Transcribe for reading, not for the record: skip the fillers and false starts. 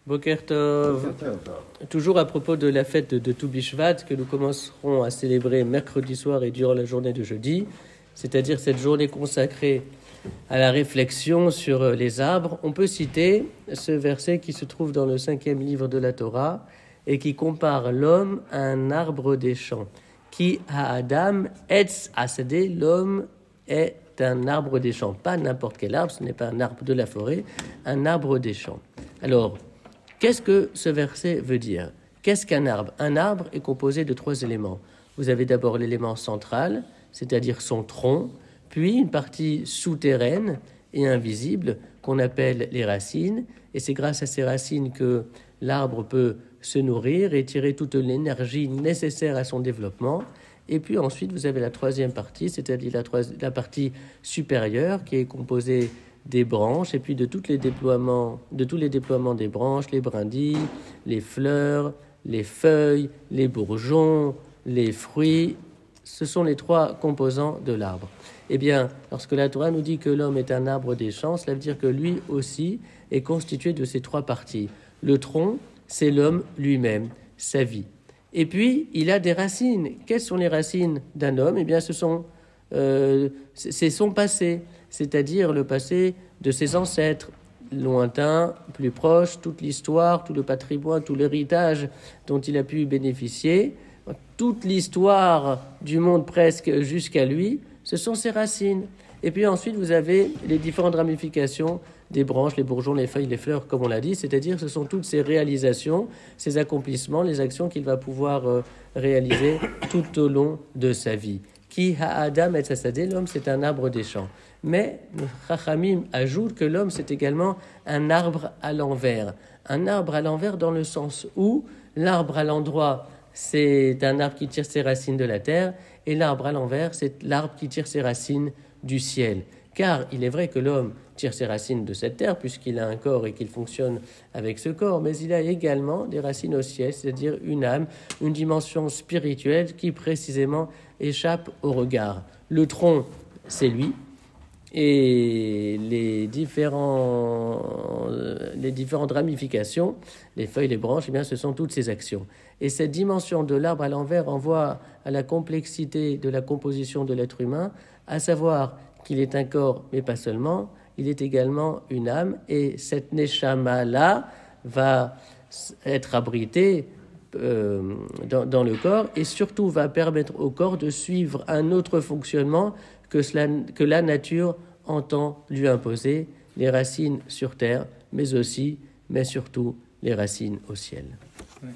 Boker Tov. Toujours à propos de la fête de Tou Bishvat que nous commencerons à célébrer mercredi soir et durant la journée de jeudi, c'est-à-dire cette journée consacrée à la réflexion sur les arbres, on peut citer ce verset qui se trouve dans le 5e livre de la Torah et qui compare l'homme à un arbre des champs. Qui a Adam etz asadé, l'homme est un arbre des champs. Pas n'importe quel arbre, ce n'est pas un arbre de la forêt, un arbre des champs. Alors, qu'est-ce que ce verset veut dire? Qu'est-ce qu'un arbre? Un arbre est composé de 3 éléments. Vous avez d'abord l'élément central, c'est-à-dire son tronc, puis une partie souterraine et invisible qu'on appelle les racines. Et c'est grâce à ces racines que l'arbre peut se nourrir et tirer toute l'énergie nécessaire à son développement. Et puis ensuite, vous avez la 3e partie, c'est-à-dire la partie supérieure qui est composée des branches et puis de tous les déploiements des branches, les brindilles, les fleurs, les feuilles, les bourgeons, les fruits. Ce sont les 3 composants de l'arbre. Eh bien, lorsque la Torah nous dit que l'homme est un arbre des champs, cela veut dire que lui aussi est constitué de ces 3 parties. Le tronc, c'est l'homme lui-même, sa vie. Et puis, il a des racines. Quelles sont les racines d'un homme? Eh bien, c'est son passé, c'est-à-dire le passé de ses ancêtres, lointains, plus proches, toute l'histoire, tout le patrimoine, tout l'héritage dont il a pu bénéficier, toute l'histoire du monde presque jusqu'à lui, ce sont ses racines. Et puis ensuite, vous avez les différentes ramifications des branches, les bourgeons, les feuilles, les fleurs, comme on l'a dit, c'est-à-dire ce sont toutes ces réalisations, ces accomplissements, les actions qu'il va pouvoir réaliser tout au long de sa vie. Ki ha-adam et sasadé, l'homme c'est un arbre des champs. Mais Chachamim ajoute que l'homme c'est également un arbre à l'envers. Un arbre à l'envers dans le sens où l'arbre à l'endroit c'est un arbre qui tire ses racines de la terre et l'arbre à l'envers c'est l'arbre qui tire ses racines du ciel. Car il est vrai que l'homme tire ses racines de cette terre puisqu'il a un corps et qu'il fonctionne avec ce corps, mais il a également des racines au ciel, c'est-à-dire une âme, une dimension spirituelle qui précisément échappe au regard. Le tronc, c'est lui, et les différentes ramifications, les feuilles, les branches, eh bien, ce sont toutes ces actions. Et cette dimension de l'arbre à l'envers renvoie à la complexité de la composition de l'être humain, à savoir qu'il est un corps, mais pas seulement, il est également une âme, et cette neshama-là va être abritée dans le corps, et surtout va permettre au corps de suivre un autre fonctionnement que la nature entend lui imposer, les racines sur terre, mais surtout les racines au ciel. Oui.